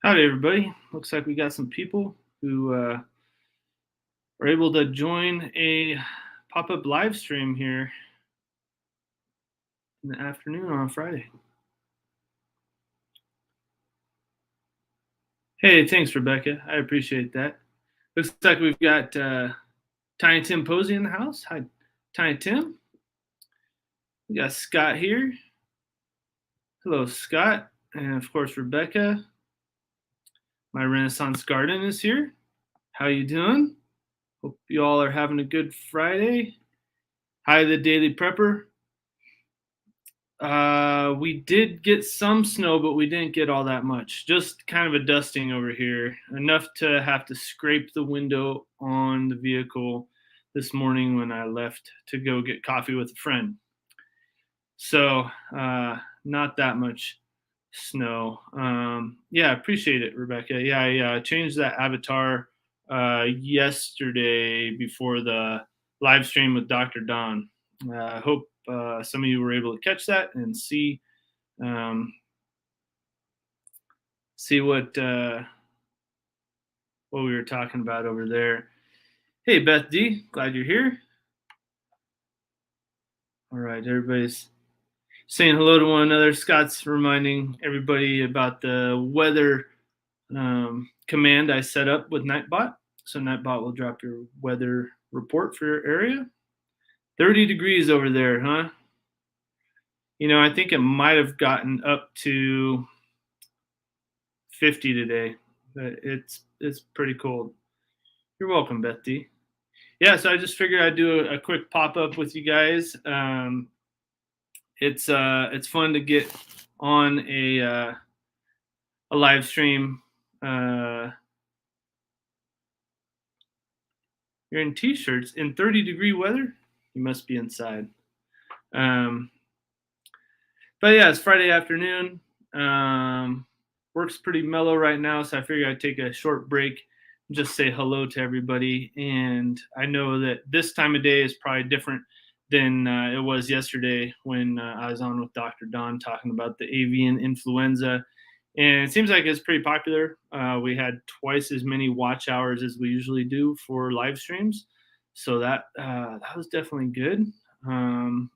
Howdy, everybody. Looks like we got some people who are able to join a pop up live stream here in the afternoon on a Friday. Hey, thanks, Rebecca. I appreciate that. Looks like we've got Tiny Tim Posey in the house. Hi, Tiny Tim. We got Scott here. Hello, Scott. And of course, Rebecca. My Renaissance Garden is here. How you doing? Hope you all are having a good Friday. Hi, the Daily Prepper. We did get some snow, but we didn't get all that much. Just kind of a dusting over here, enough to have to scrape the window on the vehicle this morning when I left to go get coffee with a friend. So, not that much snow. Yeah, appreciate it, Rebecca. Yeah, I changed that avatar yesterday before the live stream with Dr. Don. I hope some of you were able to catch that and um, see what we were talking about over there. Hey, Beth D, glad you're here. All right, everybody's saying hello to one another. Scott's reminding everybody about the weather command I set up with Nightbot. So Nightbot will drop your weather report for your area. 30 degrees over there, huh? I think it might have gotten up to 50 today, but it's pretty cold. You're welcome, Bethy. Yeah, so I just figured I'd do a quick pop up with you guys. It's fun to get on a live stream. You're in t-shirts in 30-degree weather. You must be inside. But yeah, it's Friday afternoon. Work's pretty mellow right now, so I figured I'd take a short break and just say hello to everybody. And I know that this time of day is probably different than it was yesterday when I was on with Dr. Don talking about the avian influenza. And it seems like it's pretty popular. We had twice as many watch hours as we usually do for live streams, so that was definitely good. And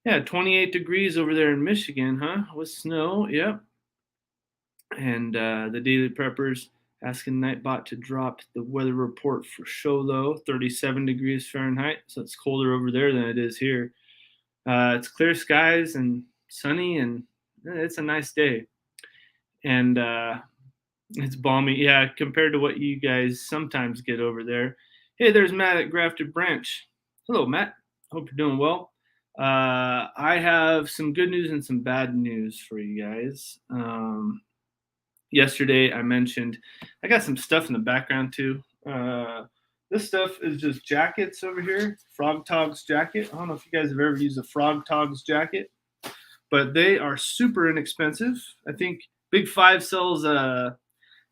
Yeah, 28 degrees over there in Michigan, huh? With snow, yep. And the Daily Preppers asking Nightbot to drop the weather report for show low, 37 degrees Fahrenheit. So it's colder over there than it is here. It's clear skies and sunny, and it's a nice day. And it's balmy, yeah, compared to what you guys sometimes get over there. Hey, there's Matt at Grafted Branch. Hello, Matt. Hope you're doing well. I have some good news and some bad news for you guys. Yesterday, I mentioned I got some stuff in the background too. This stuff is just jackets over here. Frog Togs jacket. I don't know if you guys have ever used a Frog Togs jacket, but they are super inexpensive. I think Big Five sells a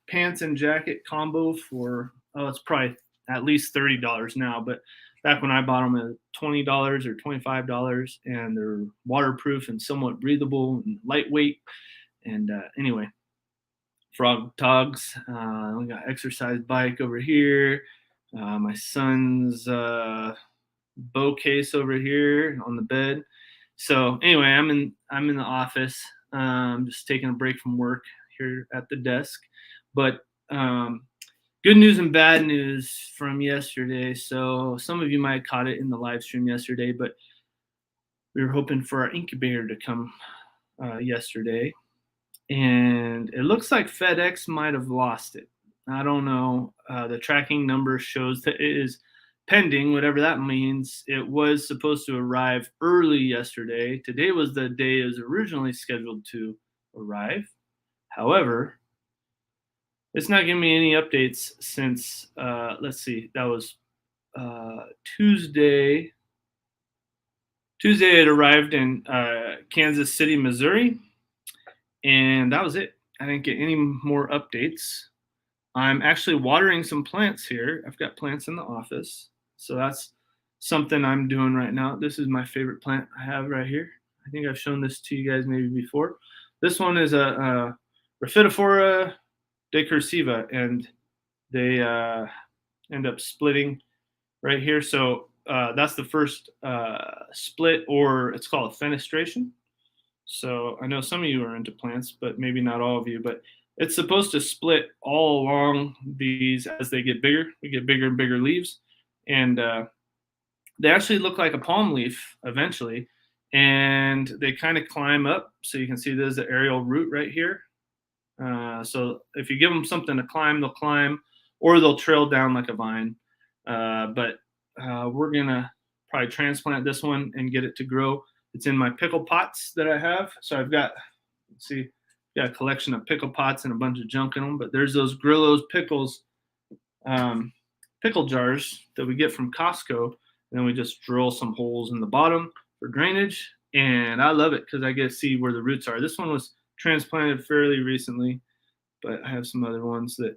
pants and jacket combo for it's probably at least $30 now, but back when I bought them at $20 or $25, and they're waterproof and somewhat breathable and lightweight. And anyway, Frog Togs. We got exercise bike over here. My son's bow case over here on the bed. So anyway, I'm in the office. Just taking a break from work here at the desk. But good news and bad news from yesterday. So some of you might have caught it in the live stream yesterday, but we were hoping for our incubator to come yesterday, and it looks like FedEx might have lost it. I don't know. The tracking number shows that it is pending, whatever that means. It was supposed to arrive early yesterday. Today was the day it was originally scheduled to arrive. However, it's not giving me any updates since, let's see, that was Tuesday. Tuesday it arrived in Kansas City, Missouri, and that was it. I didn't get any more updates. I'm actually watering some plants here. I've got plants in the office, so that's something I'm doing right now. This is my favorite plant I have right here. I think I've shown this to you guys maybe before, This one is a Rafitifora De Cursiva, and they end up splitting right here. So that's the first split, or it's called fenestration. So I know some of you are into plants, but maybe not all of you. But it's supposed to split all along these as they get bigger. We get bigger and bigger leaves, and they actually look like a palm leaf eventually, and they kind of climb up. So you can see there's the aerial root right here. So if you give them something to climb, they'll climb, or they'll trail down like a vine. But we're gonna probably transplant this one and get it to grow. It's in my pickle pots that I have. So I've got, let's see, got a collection of pickle pots and a bunch of junk in them. But there's those Grillo's pickles, pickle jars that we get from Costco, and then we just drill some holes in the bottom for drainage. And I love it because I get to see where the roots are. This one was transplanted fairly recently, but I have some other ones that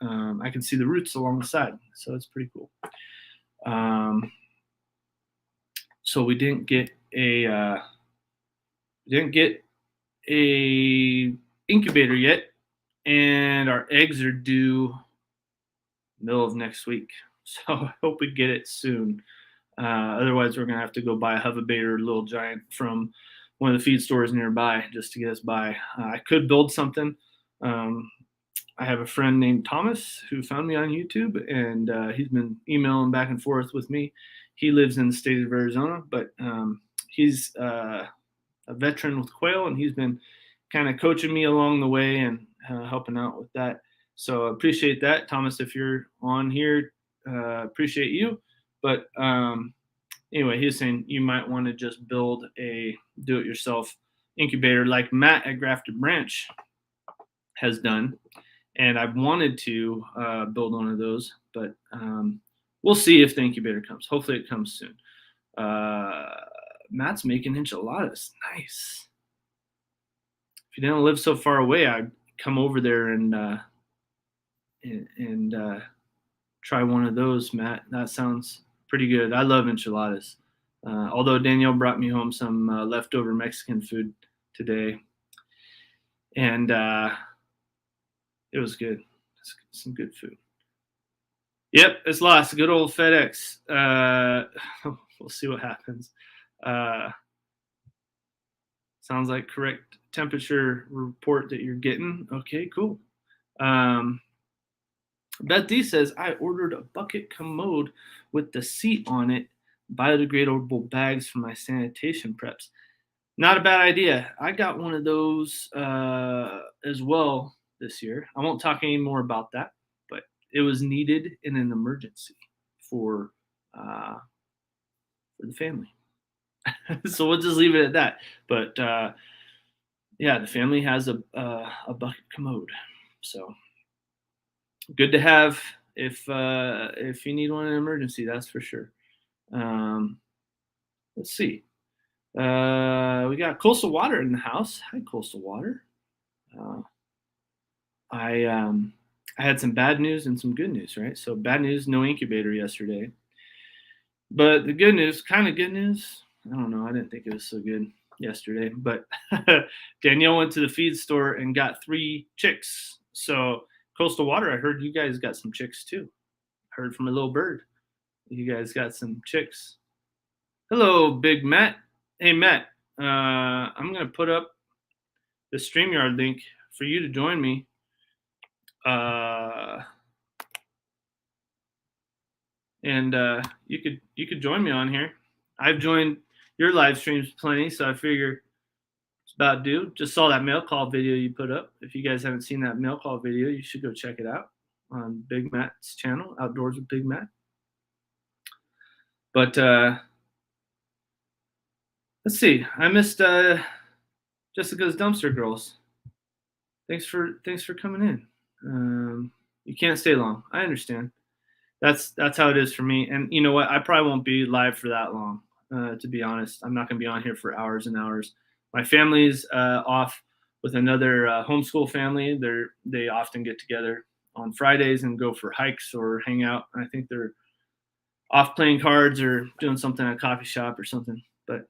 I can see the roots along the side, so it's pretty cool. So we didn't get a incubator yet, and our eggs are due middle of next week. So I hope we get it soon. Otherwise, we're gonna have to go buy a Hovabator Little Giant from one of the feed stores nearby just to get us by. I could build something. I have a friend named Thomas who found me on YouTube, and he's been emailing back and forth with me. He lives in the state of Arizona, but he's a veteran with quail, and he's been kind of coaching me along the way and helping out with that. So I appreciate that, Thomas. If you're on here, appreciate you. But anyway, he was saying you might want to just build a do-it-yourself incubator like Matt at Grafted Branch has done. And I've wanted to build one of those, but we'll see if the incubator comes. Hopefully it comes soon. Matt's making enchiladas. Nice. If you didn't live so far away, I'd come over there and try one of those, Matt. That sounds pretty good. I love enchiladas. Although Danielle brought me home some leftover Mexican food today, and it was good. It's some good food. Yep, it's lost. Good old FedEx. We'll see what happens. Sounds like correct temperature report that you're getting. Okay, cool. Beth D says, I ordered a bucket commode with the seat on it, biodegradable bags for my sanitation preps. Not a bad idea. I got one of those as well this year. I won't talk any more about that, but it was needed in an emergency for the family. So we'll just leave it at that. But yeah, the family has a bucket commode, so good to have if you need one in an emergency. That's for sure. Let's see. We got Coastal Water in the house. Hi, Coastal Water. I had some bad news and some good news, right? So bad news, no incubator yesterday. But the good news, kind of good news. I don't know. I didn't think it was so good yesterday. But Danielle went to the feed store and got 3 chicks. So Coastal Water, I heard you guys got some chicks too. I heard from a little bird. You guys got some chicks. Hello, Big Matt. Hey, Matt. I'm going to put up the StreamYard link for you to join me. And you could join me on here. I've joined your live streams plenty, so I figure it's about due. Just saw that mail call video you put up. If you guys haven't seen that mail call video, you should go check it out on Big Matt's channel, Outdoors with Big Matt. But let's see. I missed Jessica's Dumpster Girls. Thanks for coming in. You can't stay long. I understand. That's how it is for me. And you know what? I probably won't be live for that long. To be honest, I'm not going to be on here for hours and hours. My family's off with another homeschool family. They often get together on Fridays and go for hikes or hang out. I think they're off playing cards or doing something at a coffee shop or something. But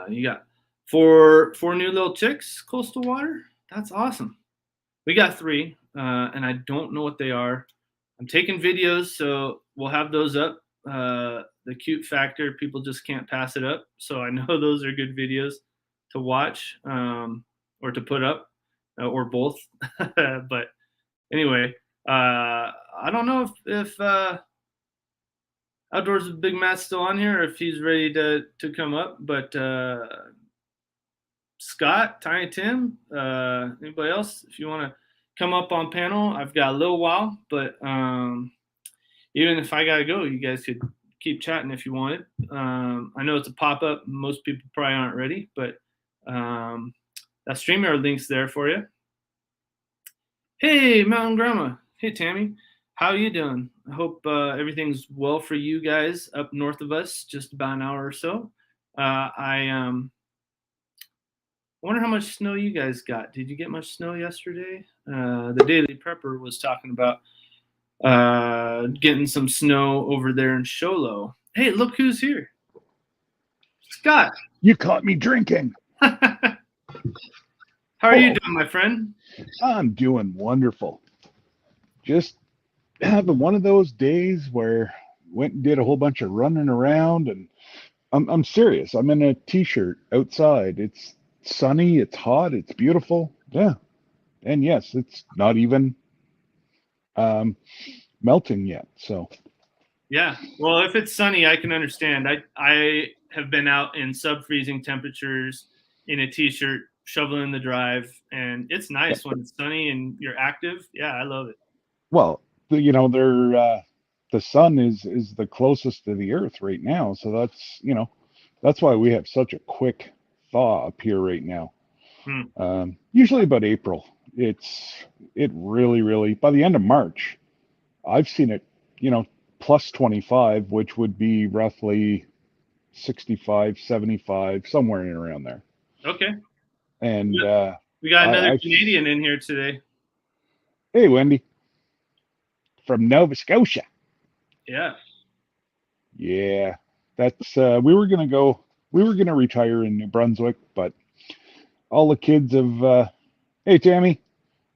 you got for 4 new little chicks, coastal water. That's awesome. We got 3, and I don't know what they are. I'm taking videos, so we'll have those up. The cute factor, people just can't pass it up. So I know those are good videos to watch, or to put up, or both. But anyway, I don't know if Outdoors with Big Matt's still on here, or if he's ready to come up. But Scott, Tiny Tim, anybody else, if you want to come up on panel, I've got a little while, but even if I gotta go, you guys could keep chatting if you wanted. I know it's a pop up. Most people probably aren't ready, but that StreamYard link's there for you. Hey, Mountain Grandma. Hey, Tammy. How you doing? I hope everything's well for you guys up north of us, just about an hour or so. I wonder how much snow you guys got. Did you get much snow yesterday? The Daily Prepper was talking about getting some snow over there in Sholo. Hey, look who's here. Scott. You caught me drinking. How are you doing, my friend? I'm doing wonderful. Just having one of those days where went and did a whole bunch of running around, and I'm serious. I'm in a t-shirt outside. It's sunny, it's hot, it's beautiful. Yeah. And yes, it's not even melting yet. So yeah. Well, if it's sunny, I can understand. I have been out in sub-freezing temperatures in a t-shirt shoveling the drive, and it's nice when it's sunny and you're active. Yeah, I love it. Well, the sun is the closest to the earth right now, so that's why we have such a quick thaw up here right now. Usually about April. It really by the end of March, I've seen it, plus 25, which would be roughly 65, 75, somewhere in and around there. Okay. And we got another Canadian in here today. Hey, Wendy. From Nova Scotia. Yeah. Yeah. That's we were gonna retire in New Brunswick, but all the kids have hey Tammy.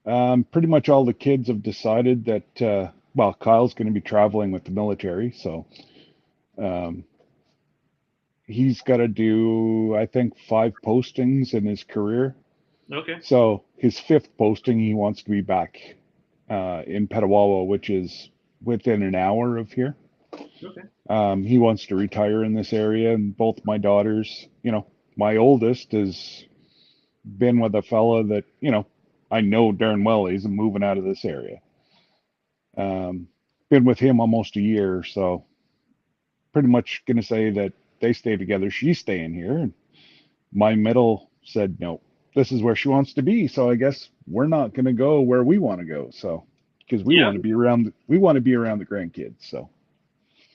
Pretty much all the kids have decided that Kyle's gonna be traveling with the military, so he's gotta do, I think, 5 postings in his career. Okay. So his 5th posting, he wants to be back in Petawawa, which is within an hour of here. Okay. He wants to retire in this area, and both my daughters, my oldest has been with a fella that, I know darn well he's moving out of this area. Been with him almost a year, so pretty much going to say that they stay together. She's staying here. And my middle said, no, this is where she wants to be. So I guess we're not going to go where we want to go. So, because we want to be around, the grandkids. So.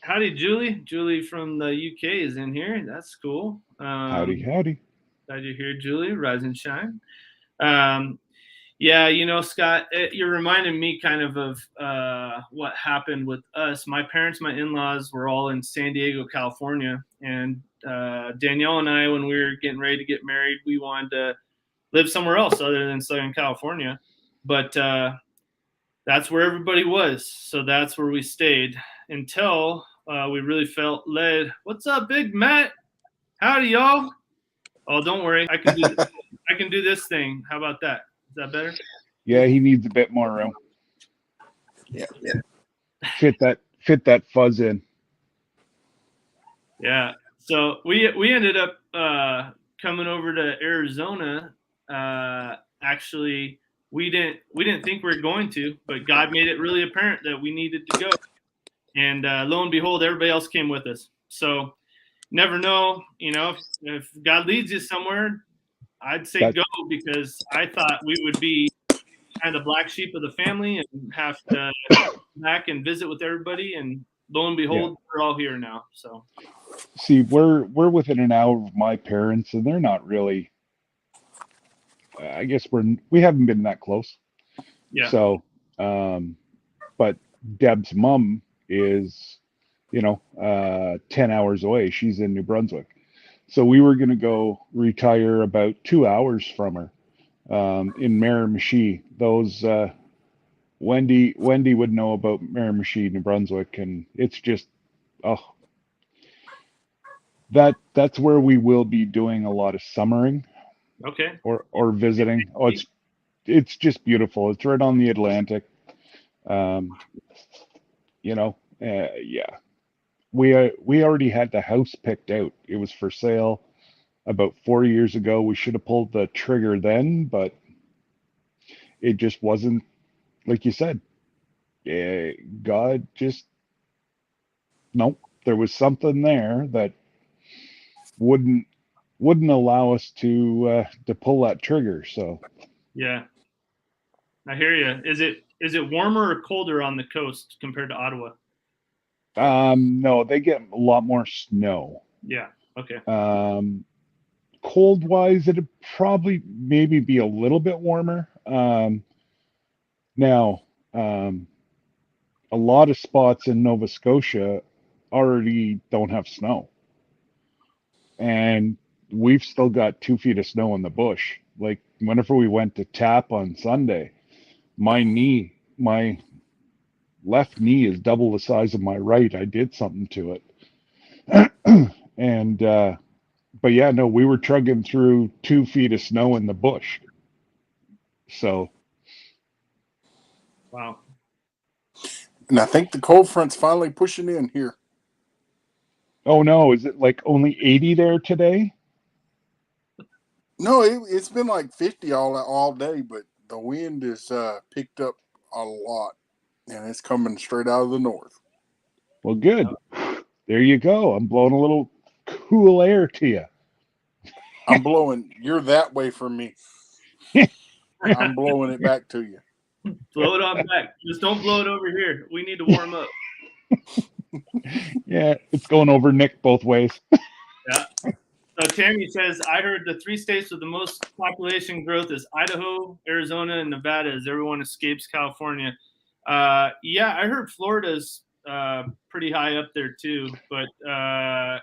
Howdy, Julie. Julie from the UK is in here. That's cool. Howdy. Glad you're here, Julie. Rise and shine. Yeah, Scott, you're reminding me kind of what happened with us. My parents, my in-laws were all in San Diego, California. And Danielle and I, when we were getting ready to get married, we wanted to live somewhere else other than Southern California. But that's where everybody was. So that's where we stayed until we really felt led. What's up, Big Matt? Howdy, y'all. Oh, don't worry. I can do this thing. How about that? Is that better? Yeah, he needs a bit more room. Yeah. Fit that fuzz in. Yeah. So we ended up coming over to Arizona. Actually, we didn't think we were going to, but God made it really apparent that we needed to go. And lo and behold, everybody else came with us. So never know, if God leads you somewhere, I'd say go, because I thought we would be kind of the black sheep of the family and have to come back and visit with everybody. And lo and behold, we're all here now. So see, we're within an hour of my parents, and they're not really. I guess we haven't been that close. Yeah. So, but Deb's mom is, 10 hours away. She's in New Brunswick. So we were going to go retire about 2 hours from her in Miramichi. Those Wendy would know about Miramichi, New Brunswick, and it's just oh that's where we will be doing a lot of summering Okay. or visiting. Oh, it's just beautiful. It's right on the Atlantic. Um, yeah. We already had the house picked out. It was for sale about 4 years ago. We should have pulled the trigger then, but it just wasn't like you said. God just nope. There was something there that wouldn't wouldn't allow us to pull that trigger. So Yeah, I hear you. Is it warmer or colder on the coast compared to Ottawa? no, they get a lot more snow. Yeah. Okay. Cold wise, it'd probably maybe be a little bit warmer. Now, a lot of spots in Nova Scotia already don't have snow, and we've still got 2 feet of snow in the bush. Like whenever we went to tap on Sunday, my left knee is double the size of my right. I did something to it, and but yeah, no, we were trudging through 2 feet of snow in the bush. So, Wow. And I think the cold front's finally pushing in here. oh no, is it like only 80 there today? No, it's been like 50 all day, but the wind is picked up a lot, and it's coming straight out of the north. Well, good. There you go. I'm blowing a little cool air to you. I'm blowing. You're that way from me. I'm blowing it back to you. Blow it on back. Just don't blow it over here. We need to warm up. Yeah, it's going over Nick both ways. Yeah. So Tammy says, I heard the 3 states with the most population growth is Idaho, Arizona, and Nevada as everyone escapes California. Yeah, I heard Florida's pretty high up there too, but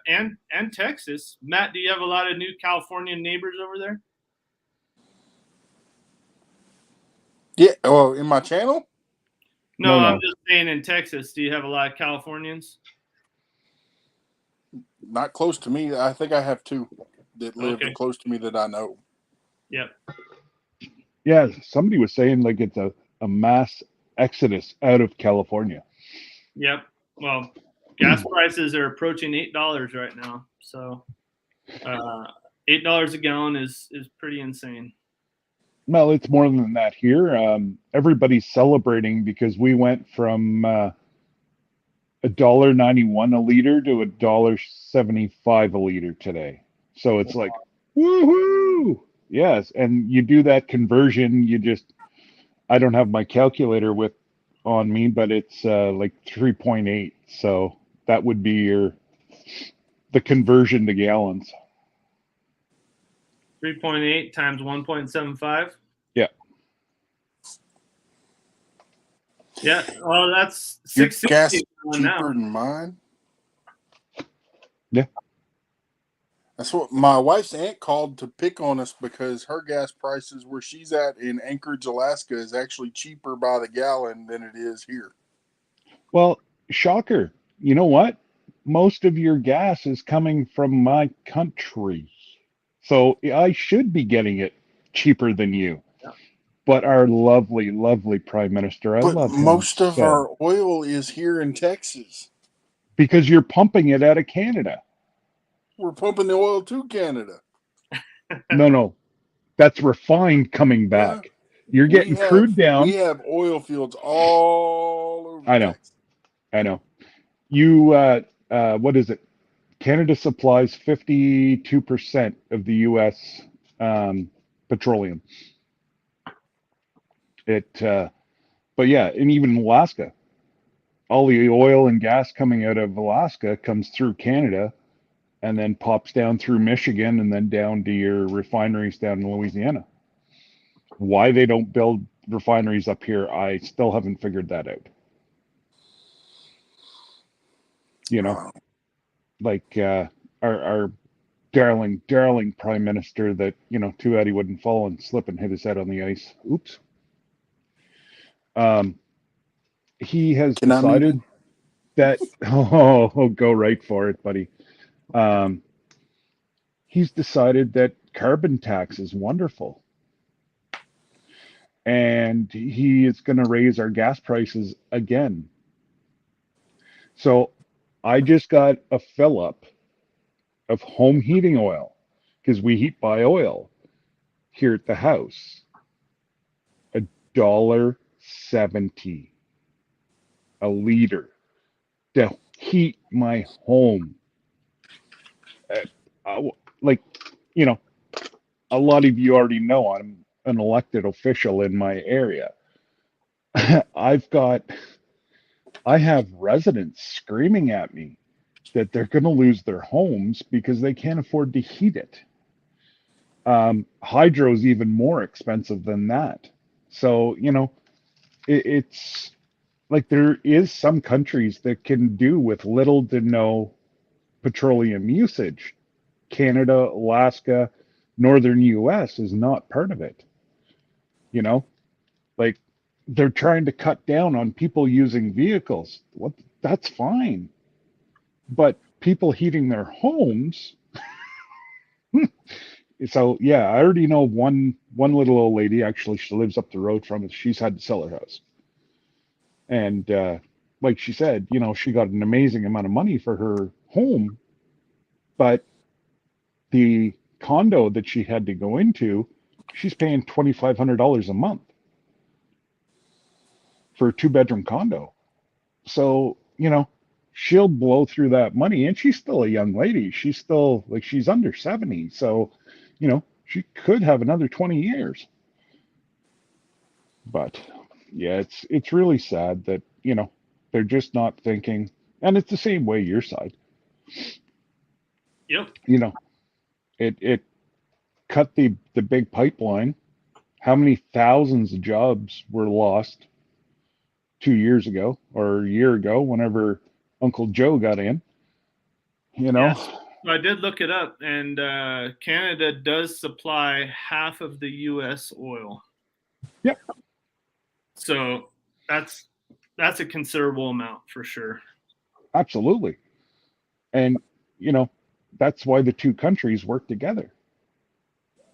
and Texas. Matt, do you have a lot of new Californian neighbors over there? Yeah. Oh, in my channel? No, No. I'm just saying in Texas. Do you have a lot of Californians? Not close to me. I think I have 2 that live Okay. close to me that I know. Yep. Yeah, somebody was saying like it's a mass exodus out of California. Yep. Well, gas prices are approaching $8 right now, so $8 a gallon is pretty insane. Well, it's more than that here. Everybody's celebrating because we went from $1.91 a liter to $1.75 a liter today. So it's like, woohoo! Yes, and you do that conversion. I don't have my calculator on me, but it's like 3.8. So that would be the conversion to gallons. 3.8 times 1.75. Yeah. Yeah. Well, that's Your gas is $6.60 cheaper now. than mine. Yeah. That's what my wife's aunt called to pick on us because her gas prices where she's at in Anchorage, Alaska is actually cheaper by the gallon than it is here. Well, shocker. You know what? Most of your gas is coming from my country. So I should be getting it cheaper than you. Yeah. But our lovely, lovely Prime Minister, I But love him most of so. our oil is here in Texas. Because you're pumping it out of Canada. We're pumping the oil to Canada. No. That's refined coming back. Yeah. You're getting crude down. We have oil fields all over I know. Texas. I know. You, what is it? Canada supplies 52% of the U.S. Petroleum. But yeah, and even Alaska, all the oil and gas coming out of Alaska comes through Canada and then pops down through Michigan and then down to your refineries down in Louisiana. Why they don't build refineries up here, I still haven't figured that out. You know, like our darling, darling prime minister that, too bad he wouldn't fall and slip and hit his head on the ice. Oops. He has Can I meet decided that, oh, go right for it, buddy. He's decided that carbon tax is wonderful. And he is going to raise our gas prices again. So I just got a fill up of home heating oil because we heat by oil here at the house. $1.70 a liter to heat my home. Like, a lot of you already know I'm an elected official in my area. I have residents screaming at me that they're going to lose their homes because they can't afford to heat it. Hydro is even more expensive than that. So, it's like there is some countries that can do with little to no petroleum usage. Canada, Alaska, northern US is not part of it. Like they're trying to cut down on people using vehicles. That's fine. But people heating their homes. So yeah, I already know one little old lady. Actually, she lives up the road from us. She's had to sell her house, and like she said, she got an amazing amount of money for her home, but the condo that she had to go into, she's paying $2,500 a month for a 2-bedroom condo. So she'll blow through that money, and she's still a young lady. She's still like she's under 70, so she could have another 20 years. But yeah, it's really sad that they're just not thinking, and it's the same way your side. Yep. It cut the big pipeline. How many thousands of jobs were lost 2 years ago or a year ago whenever Uncle Joe got in? Yes. I did look it up, and Canada does supply half of the U.S. oil. Yep. So that's a considerable amount for sure. Absolutely. And that's why the two countries work together.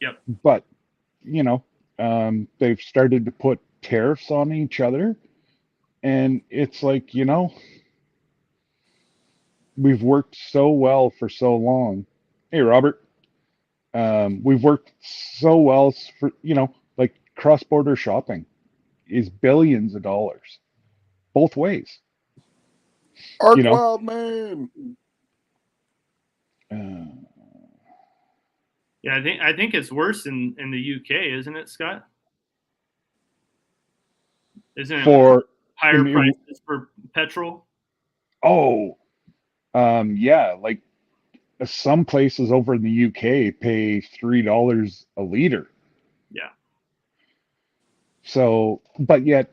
Yep. But they've started to put tariffs on each other, and it's like we've worked so well for so long. Hey, Robert. We've worked so well for, like cross-border shopping is billions of dollars both ways. Ark Wild Man? Yeah, I think it's worse in the UK, isn't it, Scott? Isn't it for higher prices for petrol? Oh, yeah, like some places over in the UK pay $3 a liter. Yeah. So, but yet,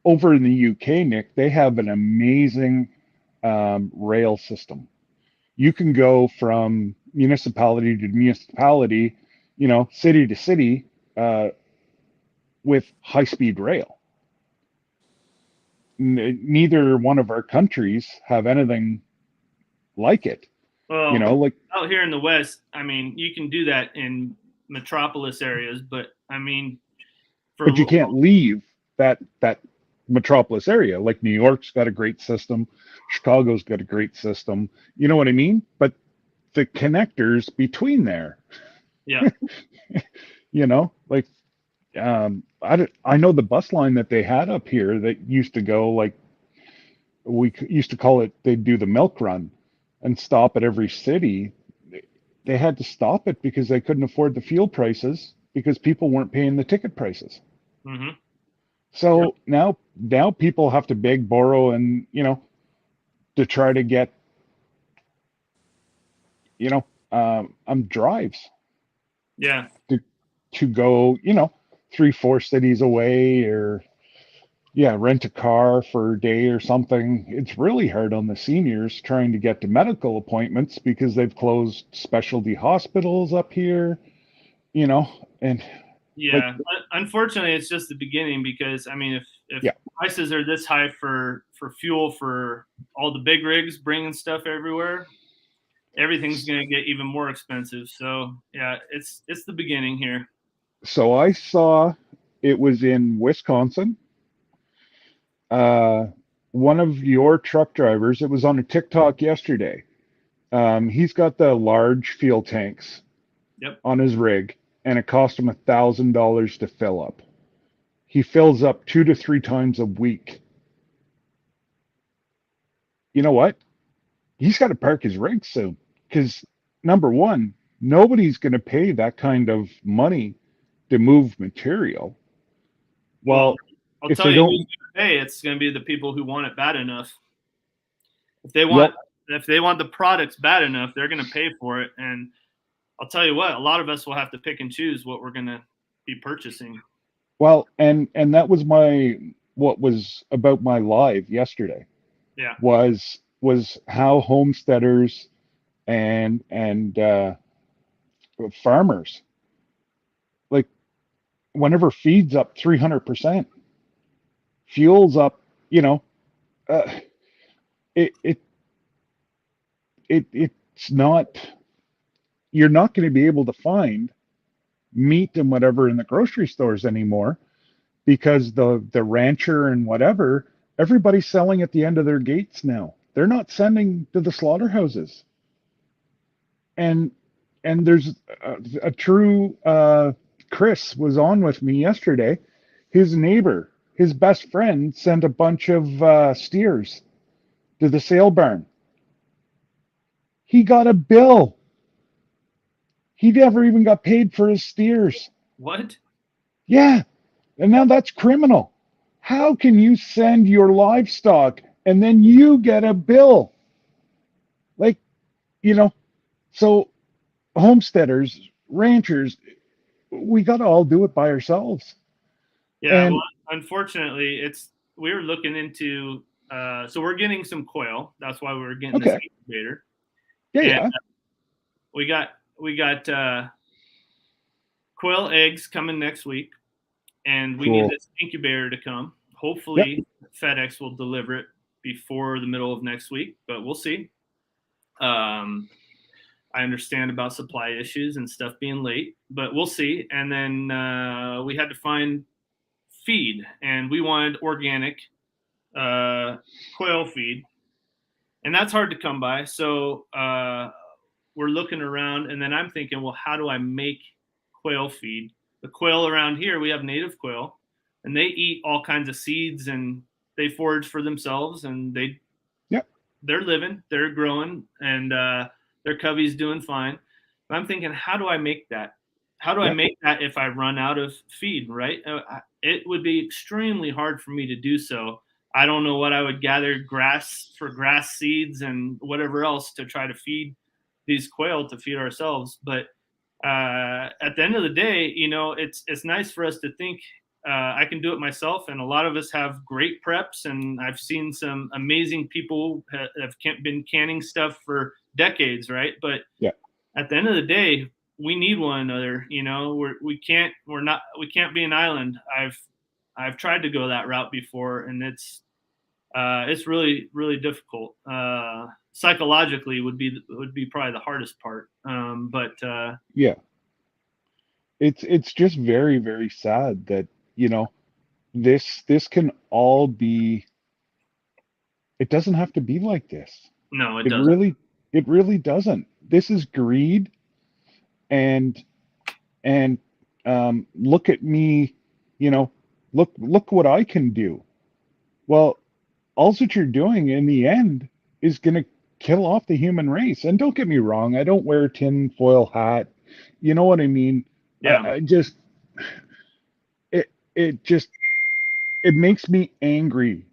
over in the UK, Nick, they have an amazing rail system. You can go from municipality to municipality, city to city, with high-speed rail. Neither one of our countries have anything like it. Well, like out here in the West, I mean, you can do that in metropolis areas, but I mean, but you can't leave that metropolis area. Like New York's got a great system, Chicago's got a great system. You know what I mean? But the connectors between there. Yeah. Like I know the bus line that they had up here that used to go, like, we used to call it, they'd do the milk run and stop at every city. They had to stop it because they couldn't afford the fuel prices because people weren't paying the ticket prices. Mm-hmm. So now people have to beg, borrow, and to try to get drives. Yeah. To go 3-4 cities away, or rent a car for a day or something. It's really hard on the seniors trying to get to medical appointments because they've closed specialty hospitals up here, and like, Yeah, unfortunately, it's just the beginning because I mean, if yeah. prices are this high for fuel for all the big rigs bringing stuff everywhere, everything's going to get even more expensive. So yeah, it's the beginning here. So I saw it was in Wisconsin. Uh, One of your truck drivers, it was on a TikTok yesterday. He's got the large fuel tanks Yep. on his rig, and it cost him $1,000 to fill up. He fills up 2 to 3 times a week. You know what? He's got to park his rig soon because number one, nobody's going to pay that kind of money to move material. Well, Well, I'll if tell they you who's don't, going to pay. It's going to be the people who want it bad enough. If they want well, if they want the products bad enough, they're going to pay for it. And I'll tell you what, a lot of us will have to pick and choose what we're going to be purchasing. well, and that was what was about my live yesterday Yeah. was how homesteaders and farmers, like, whenever feed's up 300%, fuel's up, uh, it it it's not, you're not going to be able to find meat and whatever in the grocery stores anymore because the rancher and whatever, everybody's selling at the end of their gates now. They're not sending to the slaughterhouses. And there's a true Chris was on with me yesterday. His neighbor, his best friend, sent a bunch of steers to the sale barn. He got a bill. He never even got paid for his steers. What? Yeah, and now that's criminal. How can you send your livestock and then you get a bill? Like, you know, so homesteaders, ranchers, we got to all do it by ourselves. Yeah. Well, And unfortunately, we were looking into. So we're getting some quail. That's why we were getting this okay, incubator. yeah, And yeah, we got quail eggs coming next week, and we need cool. this incubator to come. Yep, Hopefully, FedEx will deliver it before the middle of next week, but we'll see. I understand about supply issues and stuff being late, but we'll see. And then we had to find feed, and we wanted organic quail feed, and that's hard to come by. So we're looking around, and then I'm thinking, well, how do I make quail feed? The quail around here, we have native quail, and they eat all kinds of seeds, and they forage for themselves, and yep, they're living, they're growing, and their covey's doing fine. But I'm thinking, how do I make that? How do I yep, make that if I run out of feed? Right? It would be extremely hard for me to do so. I don't know what I would gather grass for grass seeds and whatever else to try to feed these quail to feed ourselves. But at the end of the day, it's nice for us to think I can do it myself. And a lot of us have great preps, and I've seen some amazing people have been canning stuff for decades, right? But yeah. at the end of the day, we need one another. We can't be an island. I've tried to go that route before, and it's really really difficult. Psychologically would be probably the hardest part. But Yeah. It's just very, very sad that, this can all be, it doesn't have to be like this. no, it It doesn't. really, it really doesn't. This is greed, and and look at me, you know, look what I can do. Well, all that you're doing in the end is going to kill off the human race. And don't get me wrong, I don't wear a tin foil hat. You know what I mean? Yeah, I just, it just, it makes me angry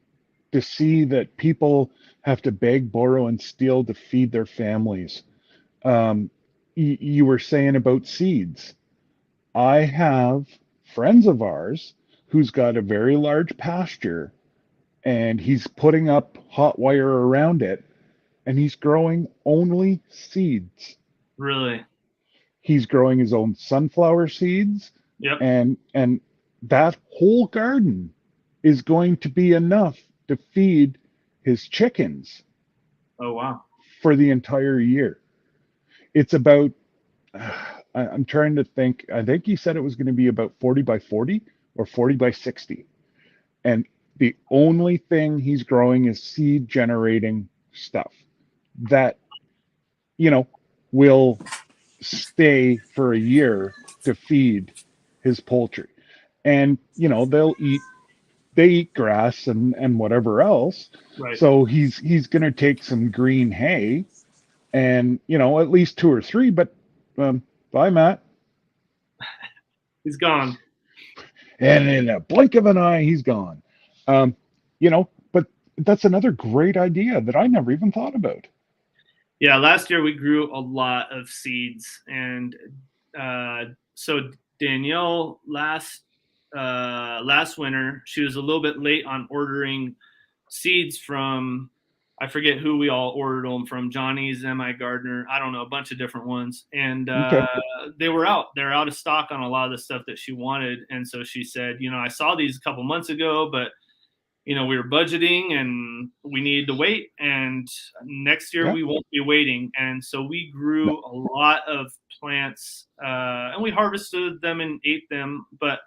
to see that people have to beg, borrow, and steal to feed their families. You were saying about seeds. I have friends of ours who's got a very large pasture, and he's putting up hot wire around it, and he's growing only seeds. Really? He's growing his own sunflower seeds, Yep. and that whole garden is going to be enough to feed his chickens Oh, wow. for the entire year. It's about, I'm trying to think, I think he said it was going to be about 40 by 40 or 40 by 60. And the only thing he's growing is seed generating stuff that, will stay for a year to feed his poultry. And, they eat grass and whatever else. Right. So he's going to take some green hay and, at least 2 or 3, but bye, Matt. He's gone. And in a blink of an eye, he's gone. But that's another great idea that I never even thought about. Yeah, last year we grew a lot of seeds, and so Danielle last winter, she was a little bit late on ordering seeds from, I forget who we all ordered them from, Johnny's, M.I. Gardner, I don't know, a bunch of different ones, and Okay. they're out of stock on a lot of the stuff that she wanted, and so she said, I saw these a couple months ago, but we were budgeting and we needed to wait, and next year we won't be waiting. And so we grew a lot of plants, and we harvested them and ate them, but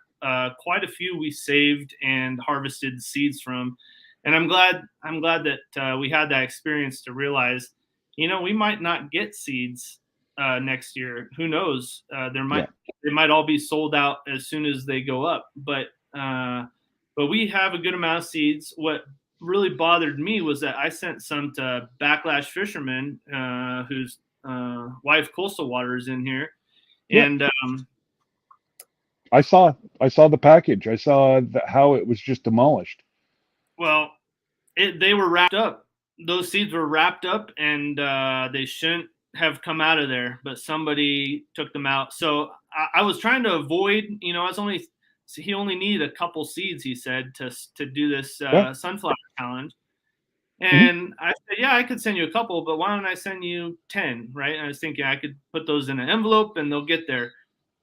quite a few we saved and harvested seeds from. And I'm glad that we had that experience to realize, we might not get seeds next year. Who knows? They might all be sold out as soon as they go up, but we have a good amount of seeds. What really bothered me was that I sent some to Backlash Fisherman, whose wife Coastal Water is in here, and I saw the package. I saw how it was just demolished. Well, they were wrapped up. Those seeds were wrapped up, and they shouldn't have come out of there, but somebody took them out. So I was trying to avoid. So he only needed a couple seeds, he said, to do this sunflower challenge. And I said, yeah, I could send you a couple, but why don't I send you 10, right? And I was thinking I could put those in an envelope and they'll get there.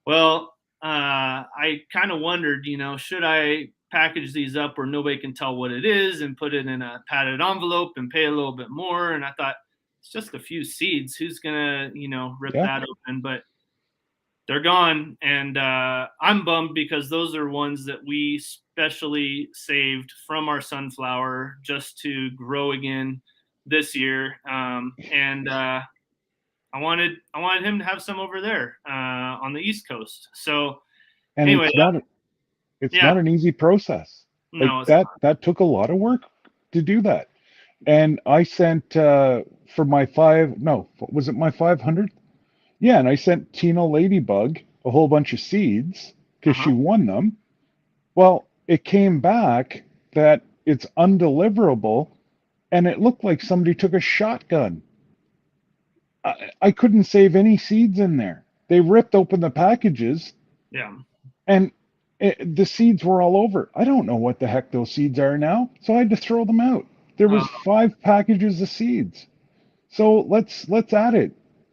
Well, I kind of wondered, should I package these up where nobody can tell what it is and put it in a padded envelope and pay a little bit more? And I thought, it's just a few seeds. Who's going to, rip that open? But they're gone, and I'm bummed because those are ones that we specially saved from our sunflower just to grow again this year. And I wanted him to have some over there on the East Coast. So and anyway, it's not an easy process. No, that took a lot of work to do that. And I sent for my 500? Yeah, and I sent Tina Ladybug a whole bunch of seeds because she won them. Well, it came back that it's undeliverable, and it looked like somebody took a shotgun. I couldn't save any seeds in there. They ripped open the packages. Yeah. And the seeds were all over. I don't know what the heck those seeds are now, so I had to throw them out. There was 5 packages of seeds. So let's add it.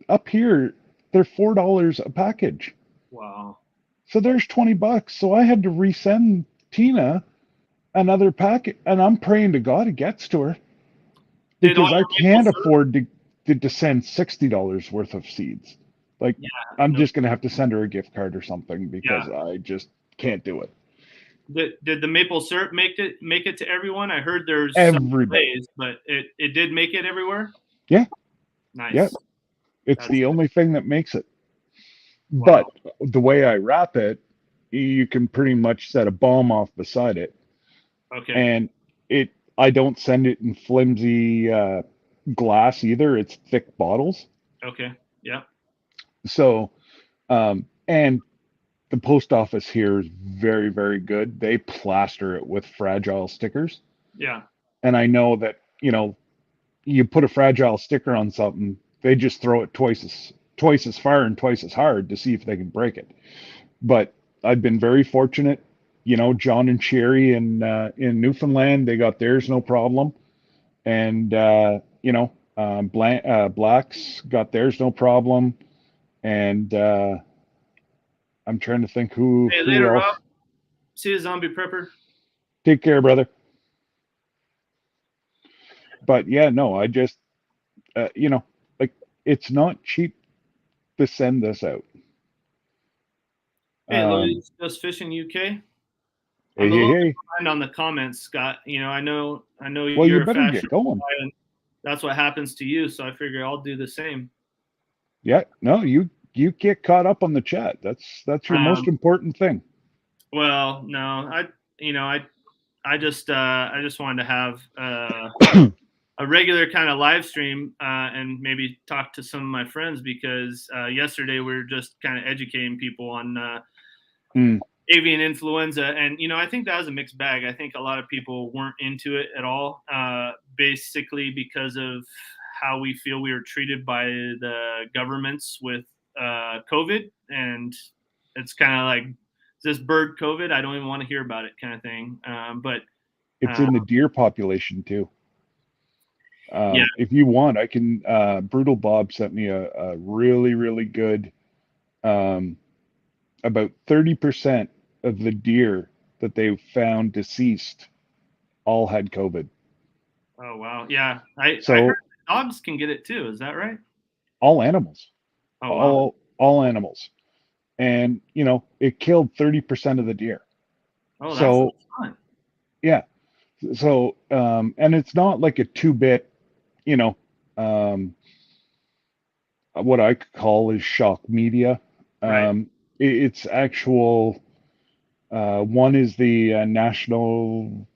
Up here, they're $4 a package. Wow. So there's $20. So I had to resend Tina another packet, and I'm praying to God it gets to her because I can't afford to send $60 worth of seeds. I'm just gonna have to send her a gift card or something because I just can't do it. Did the maple syrup make it to everyone? I heard there's everybody, some delays, but it did make it everywhere. Yeah. Nice. Yeah. It's the only thing that makes it. Wow. But the way I wrap it, you can pretty much set a bomb off beside it. Okay. And I don't send it in flimsy glass either. It's thick bottles. Okay. Yeah. So, and the post office here is very, very good. They plaster it with fragile stickers. Yeah. And I know that, you put a fragile sticker on something, they just throw it twice as far and twice as hard to see if they can break it. But I've been very fortunate. John and Sherry in Newfoundland, they got theirs no problem, and Blacks got theirs no problem, and I'm trying to think who Hey, who later, else. Rob. See you, Zombie Prepper. Take care, brother. But yeah, no, I just like, it's not cheap to send this out. Hey, Louis, Just Fishing UK. Hey, I'm a hey, little hey. bit behind on the comments, Scott. I know Well, you you're a better fashion get going. guy, and that's what happens to you. So I figure I'll do the same. Yeah, no, you get caught up on the chat. That's your most important thing. Well, no, I just wanted to have a regular kind of live stream and maybe talk to some of my friends, because yesterday we were just kind of educating people on avian influenza, and I think that was a mixed bag. I think a lot of people weren't into it at all, basically because of how we feel we were treated by the governments with COVID, and it's kind of like, is this bird COVID? I don't even want to hear about it, kind of thing. But it's in the deer population too. Yeah. If you want, I can. Brutal Bob sent me a really, really good. About 30% of the deer that they found deceased all had COVID. Oh wow, yeah. I So heard dogs can get it too. Is that right? all animals, Oh wow. all animals, and it killed 30% of the deer. Oh, that's So fun. yeah, so and it's not like a 2-bit, what I could call is shock media. Right. It's actual. One is the national.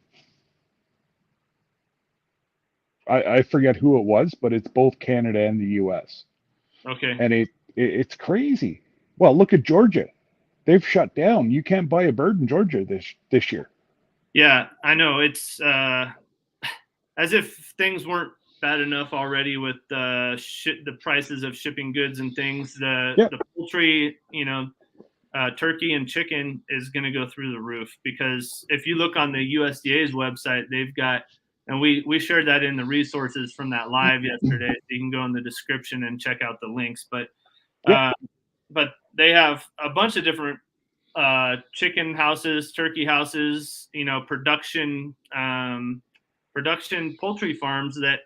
I forget who it was, but it's both Canada and the U.S. Okay. And it's crazy. Well, look at Georgia. They've shut down. You can't buy a bird in Georgia this year. Yeah, I know. It's as if things weren't bad enough already with the prices of shipping goods and things. Yeah. The poultry, turkey and chicken is going to go through the roof, because if you look on the USDA's website, they've got, and we shared that in the resources from that live yesterday. So you can go in the description and check out the links. But they have a bunch of different chicken houses, turkey houses, production poultry farms that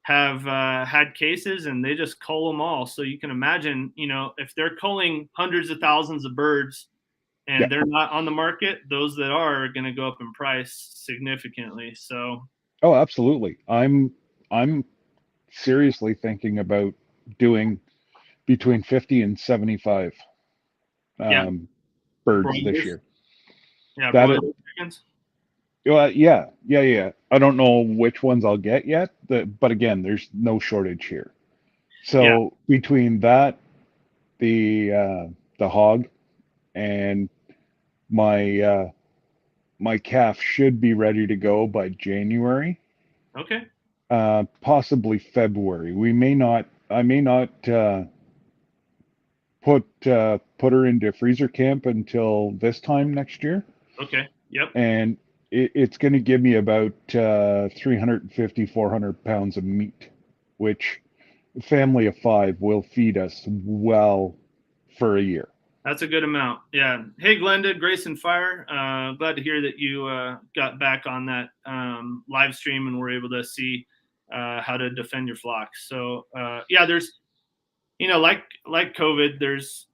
have had cases, and they just cull them all. So you can imagine, if they're culling hundreds of thousands of birds and they're not on the market, those that are going to go up in price significantly. So. Oh, absolutely. I'm seriously thinking about doing between 50 and 75 birds this year. Yeah, broiler chickens. Yeah. I don't know which ones I'll get yet, but again, there's no shortage here. So between that, the hog, and my calf should be ready to go by January. Okay. Possibly February. I may not put her into freezer camp until this time next year. Okay. Yep. And it's going to give me about 350, 400 pounds of meat, which a family of 5 will feed us well for a year. That's a good amount. Yeah. Hey, Glenda, Grace and Fire. Glad to hear that you got back on that live stream and were able to see how to defend your flocks. So there's, like COVID, there's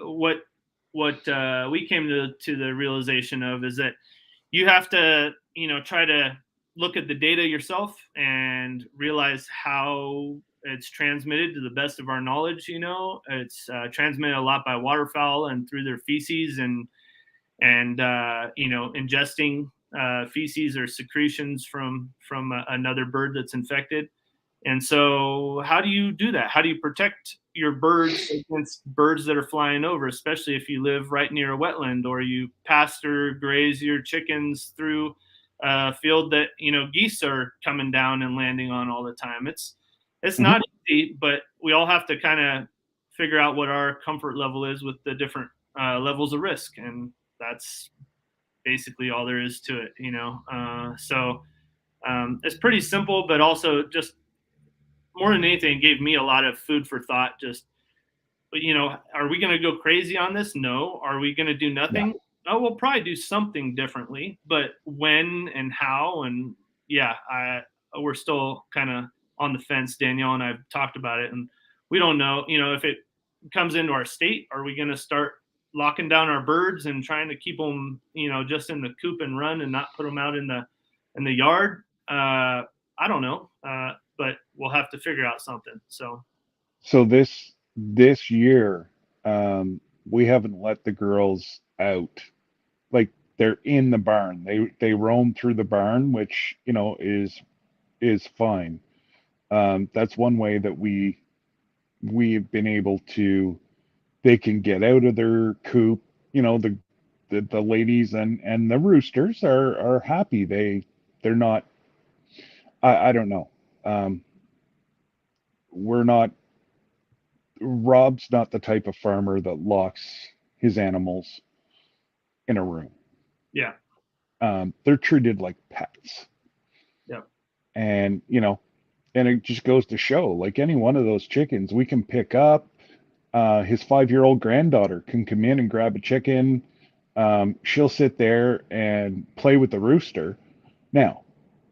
what we came to the realization of is that you have to, try to look at the data yourself and realize how it's transmitted to the best of our knowledge. It's transmitted a lot by waterfowl and through their feces and ingesting feces or secretions from another bird that's infected. And so how do you do that? How do you protect your birds against birds that are flying over, especially if you live right near a wetland or you pasture graze your chickens through a field that, geese are coming down and landing on all the time? It's not easy, but we all have to kind of figure out what our comfort level is with the different levels of risk. And that's basically all there is to it, you know. So it's pretty simple, but also just more than anything, gave me a lot of food for thought. Just, you know, are we going to go crazy on this? No. Are we going to do nothing? Yeah. Oh, we'll probably do something differently, but when and how, and yeah, we're still kind of on the fence. Danielle and I've talked about it, and we don't know, you know, if it comes into our state, are we going to start locking down our birds and trying to keep them, you know, just in the coop and run and not put them out in the yard? I don't know, but we'll have to figure out something. So this year, we haven't let the girls out. Like they're in the barn. They roam through the barn, which you know is fine. That's one way that we've been able to. They can get out of their coop. You know the ladies and the roosters are happy. They're not. I don't know. Um, we're not. Rob's not the type of farmer that locks his animals in a room. Yeah. They're treated like pets. Yep. And, you know, and it just goes to show like any one of those chickens we can pick up. His 5-year-old granddaughter can come in and grab a chicken. She'll sit there and play with the rooster. Now,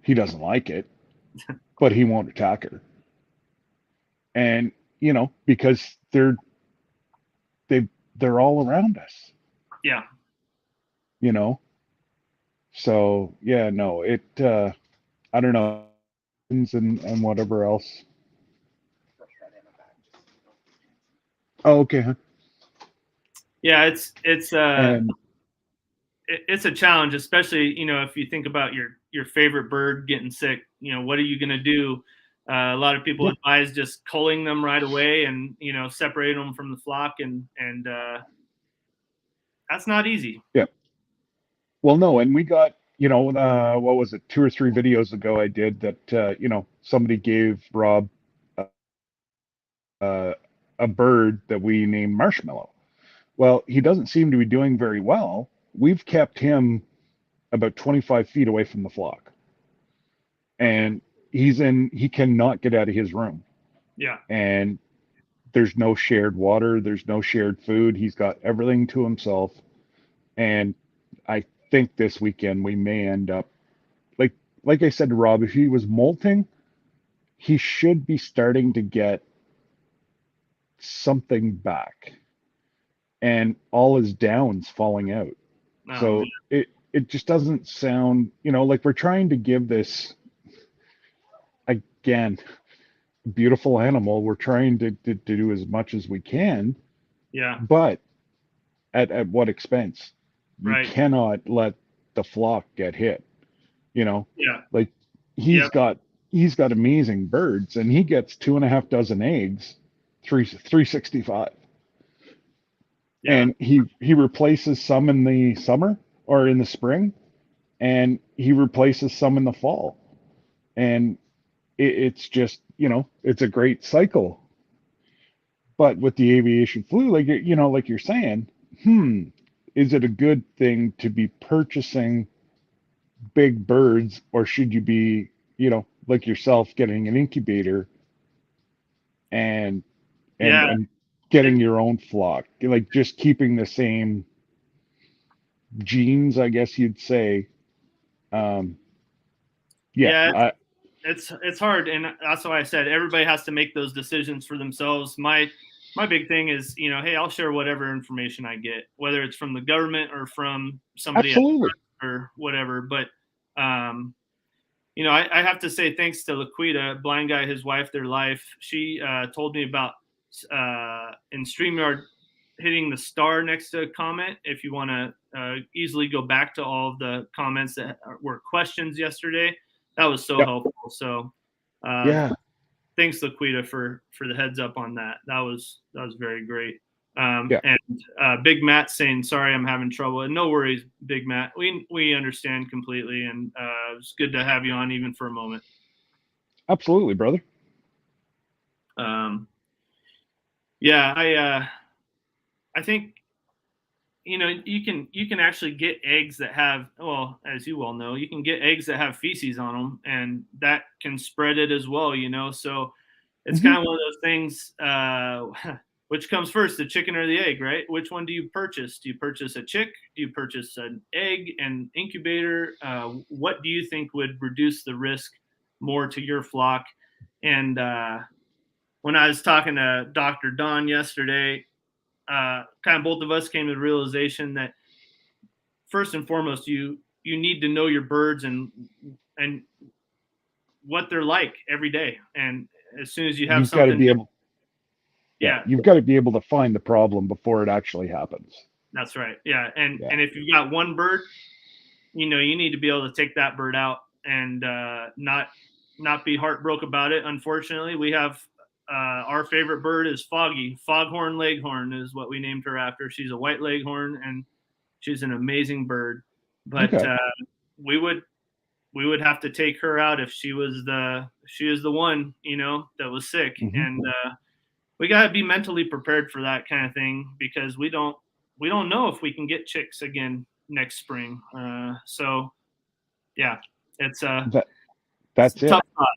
he doesn't like it, but he won't attack her. And, you know, because they're all around us, Yeah. you know. So yeah, no, I don't know, and whatever else. Oh, okay. Huh. Yeah. And It's a challenge, especially, you know, if you think about your favorite bird getting sick, you know, what are you going to do? A lot of people yeah, advise just culling them right away and, you know, separating them from the flock. And that's not easy. yeah. Well, no, and we got, you know, what was it, 2 or 3 videos ago I did that, you know, somebody gave Rob uh, a bird that we named Marshmallow. Well, he doesn't seem to be doing very well. We've kept him about 25 feet away from the flock, Okay. and he cannot get out of his room. Yeah. And there's no shared water, there's no shared food. He's got everything to himself. And I think this weekend we may end up like I said to Rob, if he was molting, he should be starting to get something back. And all his downs falling out. Oh man. So it just doesn't sound, you know, like we're trying to give this again beautiful animal. We're trying to do as much as we can, Yeah. but at what expense? You Right. cannot let the flock get hit. You know, Yeah. like he's Yep. got he's got amazing birds, and he gets 2.5 dozen eggs, 365, Yeah. and he replaces some in the summer or in the spring, and he replaces some in the fall, and it's just, you know, it's a great cycle. But with the aviation flu, like you know, like you're saying, is it a good thing to be purchasing big birds, or should you be, you know, like yourself, getting an incubator and and Yeah. and It, getting your own flock, like just keeping the same genes, I guess you'd say. Um, yeah, yeah. It's hard, and that's why I said everybody has to make those decisions for themselves. My big thing is, you know, hey, I'll share whatever information I get, whether it's from the government or from somebody else absolutely. or whatever. But you know, I have to say thanks to Laquita, blind guy, his wife, their life. She told me about in StreamYard hitting the star next to a comment if you want to easily go back to all of the comments that were questions yesterday. That was so Yep. helpful. So Yeah. thanks, Laquita, for the heads up on that. That was very great. Yeah. And Big Matt saying, sorry, I'm having trouble. And no worries, Big Matt. We understand completely. And it's good to have you on even for a moment. Absolutely, brother. Yeah, I think, you can actually get eggs that have, well, as you well know, you can get eggs that have feces on them, and that can spread it as well. So it's kind of one of those things. Which comes first, the chicken or the egg, right? Which one do you purchase? Do you purchase a chick? Do you purchase an egg and incubator? What do you think would reduce the risk more to your flock? And when I was talking to Dr. Don yesterday, kind of both of us came to the realization that first and foremost, you need to know your birds and what they're like every day. And as soon as you have You've got to something, be able, yeah, you've got to be able to find the problem before it actually happens. that's right. Yeah. And if you've got one bird, you need to be able to take that bird out and not be heartbroken about it. Unfortunately, we have our favorite bird is Foggy. Foghorn Leghorn is what we named her after. She's a white leghorn, and she's an amazing bird. But we would have to take her out if she was the one, that was sick. And we got to be mentally prepared for that kind of thing, because we don't know if we can get chicks again next spring. So yeah, it's that's it's a tough spot.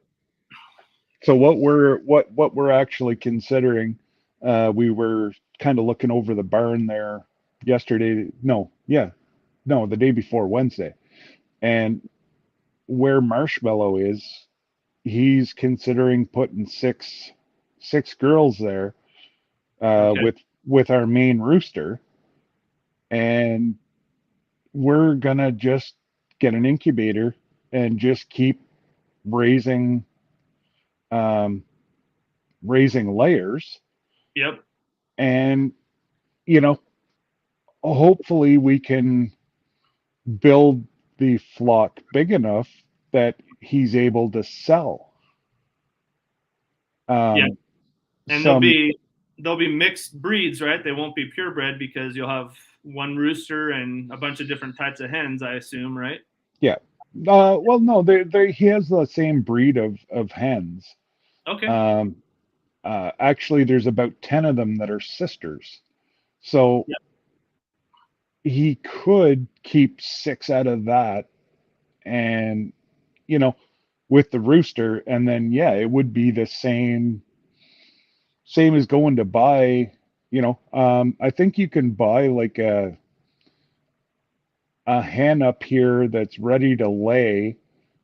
So what we're actually considering, we were kind of looking over the barn there yesterday. The day before Wednesday, and where Marshmallow is, he's considering putting six girls there, with our main rooster, and we're gonna just get an incubator and just keep raising layers. Yep. And hopefully we can build the flock big enough that he's able to sell. And they'll be mixed breeds, right? They won't be purebred, because you'll have one rooster and a bunch of different types of hens, I assume, right? Yeah. Well, no, he has the same breed of hens. Okay. Actually, there's about 10 of them that are sisters. So he could keep 6 out of that, and with the rooster, and then it would be the same as going to buy. I think you can buy like a hen up here that's ready to lay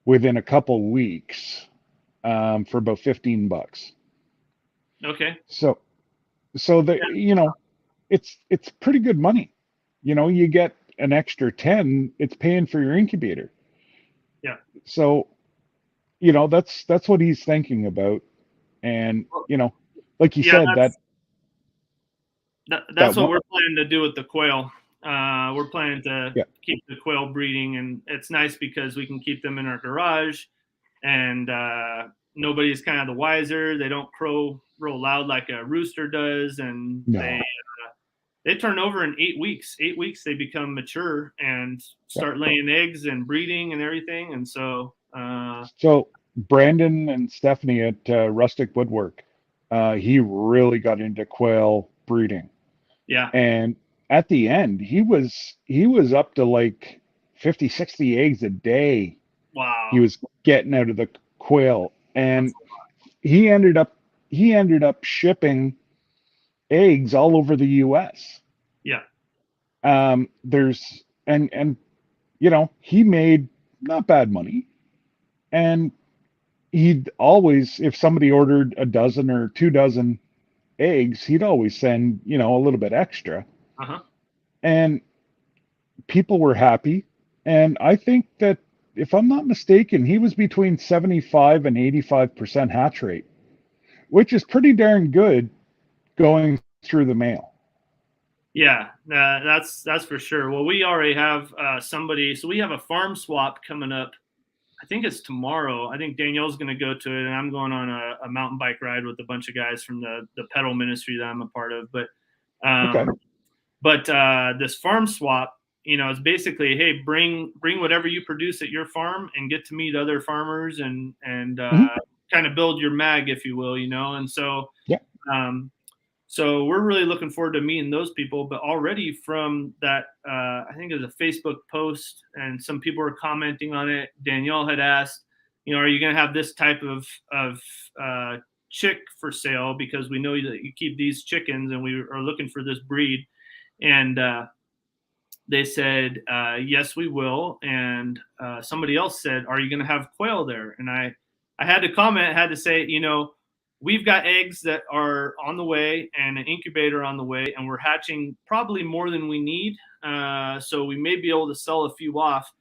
within a couple weeks, for about $15. Okay. So that it's pretty good money. You get an extra 10, it's paying for your incubator. Yeah. So that's what he's thinking about. And like you said, that's what we're planning to do with the quail. We're planning to keep the quail breeding, and it's nice because we can keep them in our garage, and nobody's kind of the wiser. They don't crow real loud like a rooster does, and they turn over in 8 weeks. 8 weeks they become mature and start laying eggs and breeding and everything. And so Brandon and Stephanie at Rustic Woodwork, he really got into quail breeding. Yeah. And at the end, he was up to like 50, 60 eggs a day. Wow. He was getting out of the quail, and he ended up shipping eggs all over the US. Yeah. He made not bad money, and he'd always, if somebody ordered a dozen or 2 dozen eggs, he'd always send, a little bit extra. And people were happy. And I think that, if I'm not mistaken, he was between 75 and 85% hatch rate, which is pretty darn good going through the mail. Yeah, that's for sure. Well, we already have somebody, so we have a farm swap coming up. I think it's tomorrow. I think Danielle's going to go to it, and I'm going on a mountain bike ride with a bunch of guys from the pedal ministry that I'm a part of. But this farm swap, is basically, hey, bring whatever you produce at your farm and get to meet other farmers and kind of build your mag, if you will, And so So we're really looking forward to meeting those people. But already from that, I think it was a Facebook post, and some people were commenting on it. Danielle had asked, are you going to have this type of chick for sale, because we know that you keep these chickens, and we are looking for this breed. And they said, yes, we will. And somebody else said, are you going to have quail there? And I had to comment, had to say, we've got eggs that are on the way and an incubator on the way, and we're hatching probably more than we need. So we may be able to sell a few off.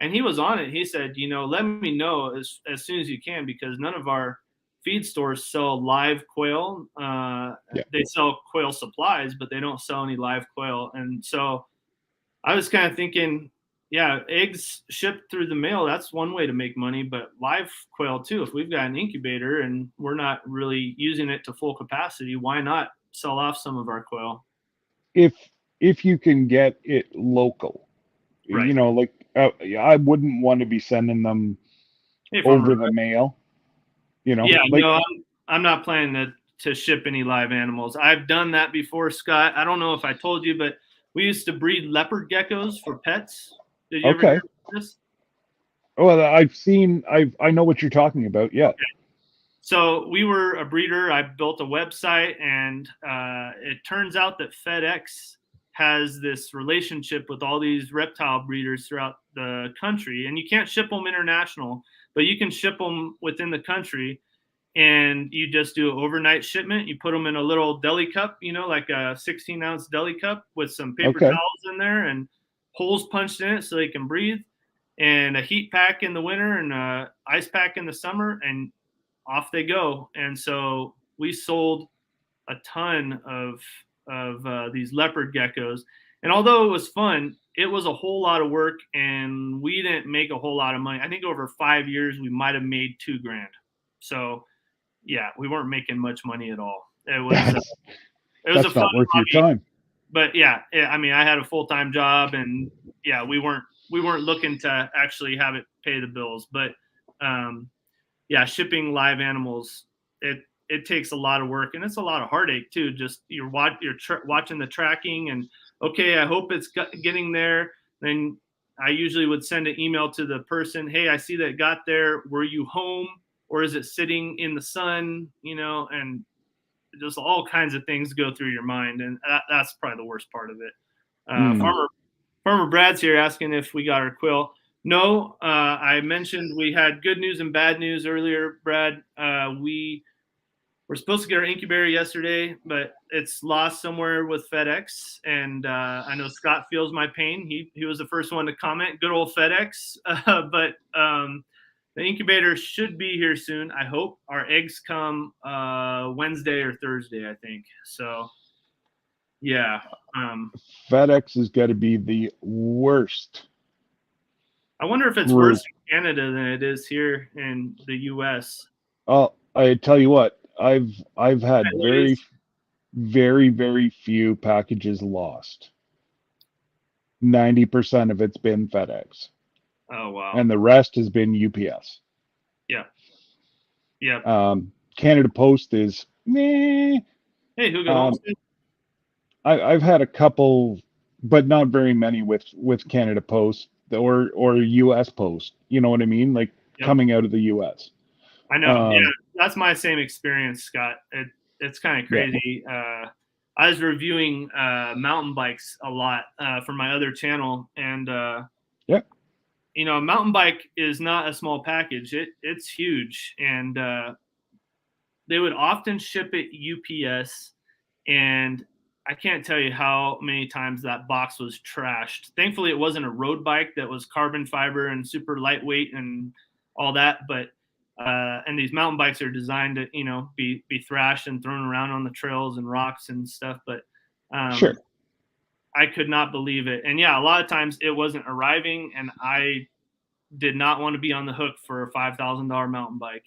And he was on it. He said, let me know as soon as you can, because none of our feed stores sell live quail. They sell quail supplies, but they don't sell any live quail. And so I was kind of thinking, yeah, eggs shipped through the mail, that's one way to make money, but live quail too. If we've got an incubator and we're not really using it to full capacity, why not sell off some of our quail? If you can get it local, Right. I wouldn't want to be sending them over the mail. Yeah, no, I'm not planning to ship any live animals. I've done that before, Scott. I don't know if I told you, but we used to breed leopard geckos for pets. Did you ever hear of this? Well, I know what you're talking about. Yeah. Okay. So we were a breeder. I built a website, and it turns out that FedEx has this relationship with all these reptile breeders throughout the country, and you can't ship them international, but you can ship them within the country. And you just do an overnight shipment. You put them in a little deli cup, like a 16-ounce deli cup with some paper towels in there and holes punched in it so they can breathe, and a heat pack in the winter and a ice pack in the summer, and off they go. And so we sold a ton of these leopard geckos. And although it was fun, it was a whole lot of work, and we didn't make a whole lot of money. I think over 5 years, we might've made $2,000. So yeah, we weren't making much money at all. It was a fun not worth hobby, your time. But yeah, I mean, I had a full-time job, and yeah, we weren't looking to actually have it pay the bills. But yeah, shipping live animals, it takes a lot of work, and it's a lot of heartache too. Just you're watching the tracking, and okay, I hope it's getting there. Then I usually would send an email to the person, hey, I see that it got there. Were you home? Or is it sitting in the sun, and just all kinds of things go through your mind. And that's probably the worst part of it. Farmer Brad's here asking if we got our quill. No, I mentioned we had good news and bad news earlier, Brad. We were supposed to get our incubator yesterday, but it's lost somewhere with FedEx. And I know Scott feels my pain. He was the first one to comment. Good old FedEx. But the incubator should be here soon, I hope. Our eggs come Wednesday or Thursday, I think. So, yeah. FedEx has got to be the worst. I wonder if it's worse in Canada than it is here in the U.S. I tell you what, I've had very, very, very few packages lost. 90% of it's been FedEx. Oh, wow. And the rest has been UPS. Yeah. Yeah. Canada Post is meh. Hey, who got I've had a couple, but not very many with Canada Post or US Post. You know what I mean? Like coming out of the US. I know. Yeah, that's my same experience, Scott. It's kind of crazy. Yeah. I was reviewing mountain bikes a lot for my other channel, and a mountain bike is not a small package. It's huge, and they would often ship it UPS, and I can't tell you how many times that box was trashed. Thankfully, it wasn't a road bike that was carbon fiber and super lightweight and all that, but and these mountain bikes are designed to be thrashed and thrown around on the trails and rocks and stuff. But sure. I could not believe it. And yeah, a lot of times it wasn't arriving, and I did not want to be on the hook for a $5,000 mountain bike.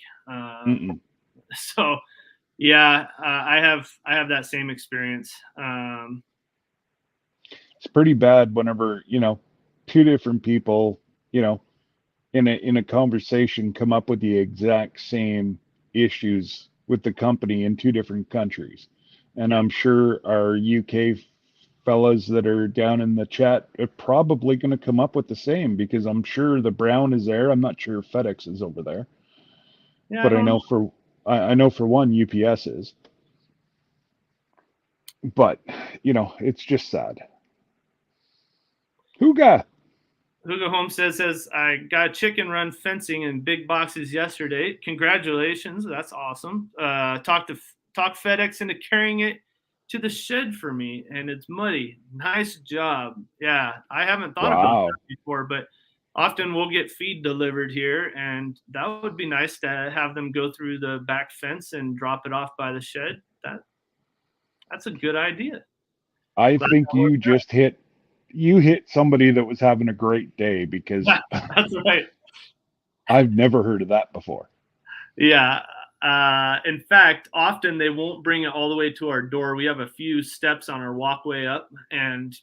So yeah, I have that same experience. It's pretty bad whenever, two different people, in a conversation come up with the exact same issues with the company in two different countries. And I'm sure our UK fellas that are down in the chat are probably going to come up with the same, because I'm sure the brown is there. I'm not sure if FedEx is over there, Yeah, but I know for one UPS is. But it's just sad. Huga. Hugo Homestead says, I got chicken run fencing in big boxes yesterday. Congratulations. That's awesome. Talk FedEx into carrying it to the shed for me, and it's muddy. Nice job. Yeah, I haven't thought about Wow. that before, but often we'll get feed delivered here, and that would be nice to have them go through the back fence and drop it off by the shed. That's a good idea. I think you just hit somebody that was having a great day, because That's right. I've never heard of that before. Yeah. In fact, often they won't bring it all the way to our door. We have a few steps on our walkway up, and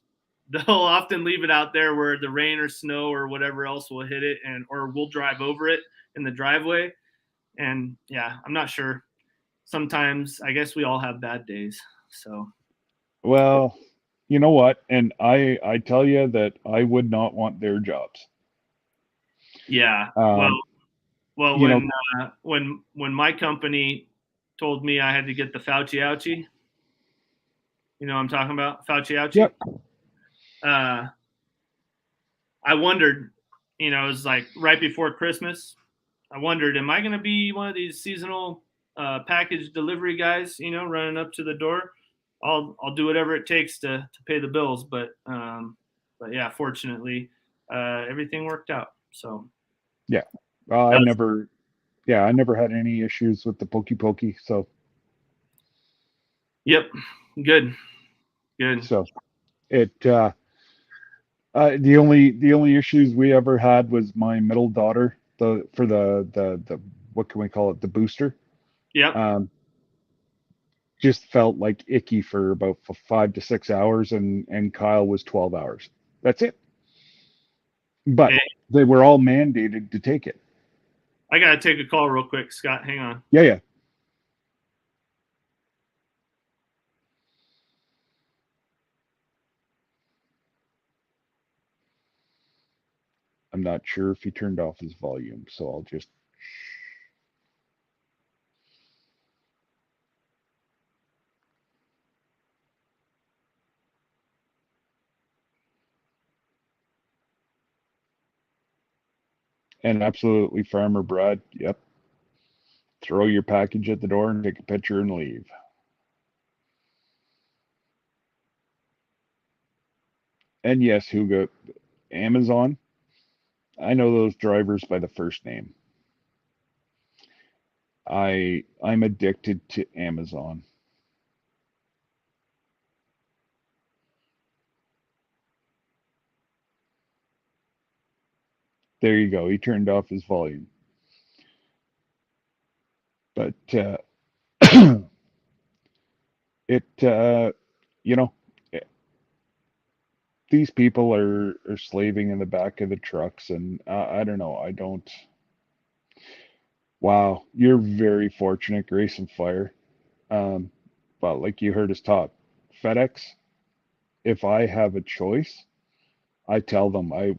they'll often leave it out there where the rain or snow or whatever else will hit it, or we'll drive over it in the driveway. And yeah, I'm not sure. Sometimes I guess we all have bad days. So, well, you know what? And I tell you that I would not want their jobs. yeah. Well, when my company told me I had to get the Fauci ouchie, you know what I'm talking about? Fauci ouchie. Yep. I wondered, it was like right before Christmas. I wondered, am I going to be one of these seasonal package delivery guys, running up to the door? I'll do whatever it takes to pay the bills. But yeah, fortunately, everything worked out. So yeah, I never had any issues with the pokey. So yep, good. So it the only issues we ever had was my middle daughter, for the what can we call it, the booster. Yep. Just felt like icky for about 5 to 6 hours, and Kyle was 12 hours. That's it. But they were all mandated to take it. I gotta take a call real quick, Scott. Hang on. Yeah. I'm not sure if he turned off his volume, so I'll just. And absolutely, Farmer Brad. Yep. Throw your package at the door and take a picture and leave. And yes, Hugo, Amazon. I know those drivers by the first name. I'm addicted to Amazon. There you go. He turned off his volume. But these people are slaving in the back of the trucks, and I don't know. I don't. Wow, you're very fortunate, Grace and Fire. But like you heard us talk, FedEx. If I have a choice, I tell them I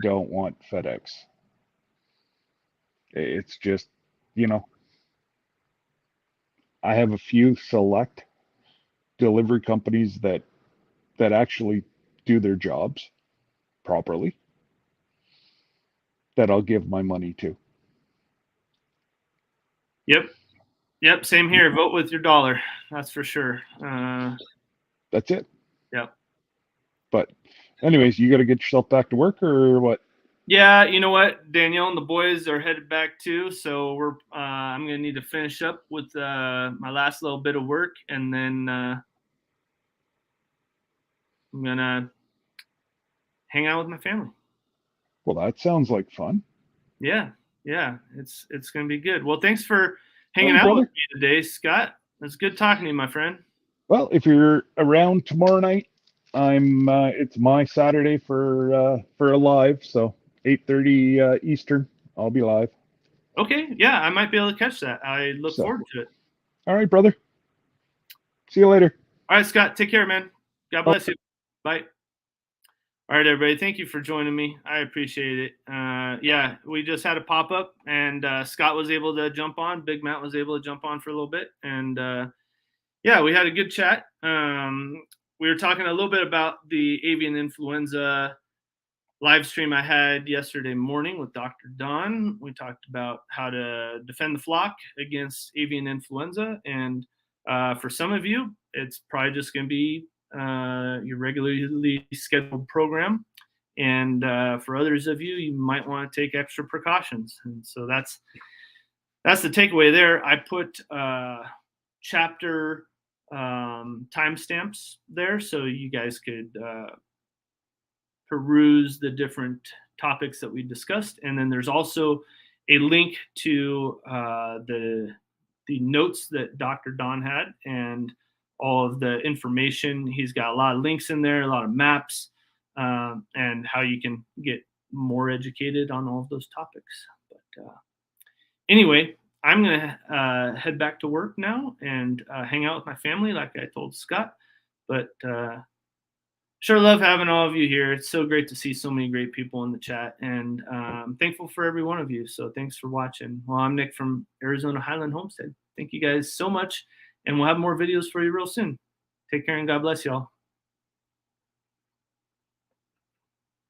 don't want FedEx. It's just, I have a few select delivery companies that actually do their jobs properly that I'll give my money to. Yep. Same here. Vote with your dollar. That's for sure. That's it. Yep. But anyways, you got to get yourself back to work or what? Yeah, you know what? Danielle and the boys are headed back too, so I'm gonna need to finish up with my last little bit of work, and then I'm gonna hang out with my family. Well, that sounds like fun. Yeah, it's gonna be good. Well, thanks for hanging out with me today, Scott. It's good talking to you, my friend. Well, if you're around tomorrow night, it's my Saturday for a live, so 8:30 Eastern, I'll be live. Okay, yeah, I might be able to catch that. I look forward to it. All right, brother. See you later. All right, Scott, take care, man. God bless you. Bye. All right, everybody. Thank you for joining me. I appreciate it. Yeah, we just had a pop up, and Scott was able to jump on. Big Matt was able to jump on for a little bit, and yeah, we had a good chat. We were talking a little bit about the avian influenza live stream I had yesterday morning with Dr. Don. We talked about how to defend the flock against avian influenza, and for some of you, it's probably just going to be your regularly scheduled program, and for others of you, you might want to take extra precautions. And so that's the takeaway there. I put chapter timestamps there so you guys could peruse the different topics that we discussed, and then there's also a link to the notes that Dr. Don had and all of the information. He's got a lot of links in there, a lot of maps, and how you can get more educated on all of those topics. But anyway, I'm going to head back to work now and hang out with my family like I told Scott. But sure love having all of you here. It's so great to see so many great people in the chat, and I'm thankful for every one of you. So thanks for watching. Well, I'm Nick from Arizona Highland Homestead. Thank you guys so much, and we'll have more videos for you real soon. Take care and God bless y'all.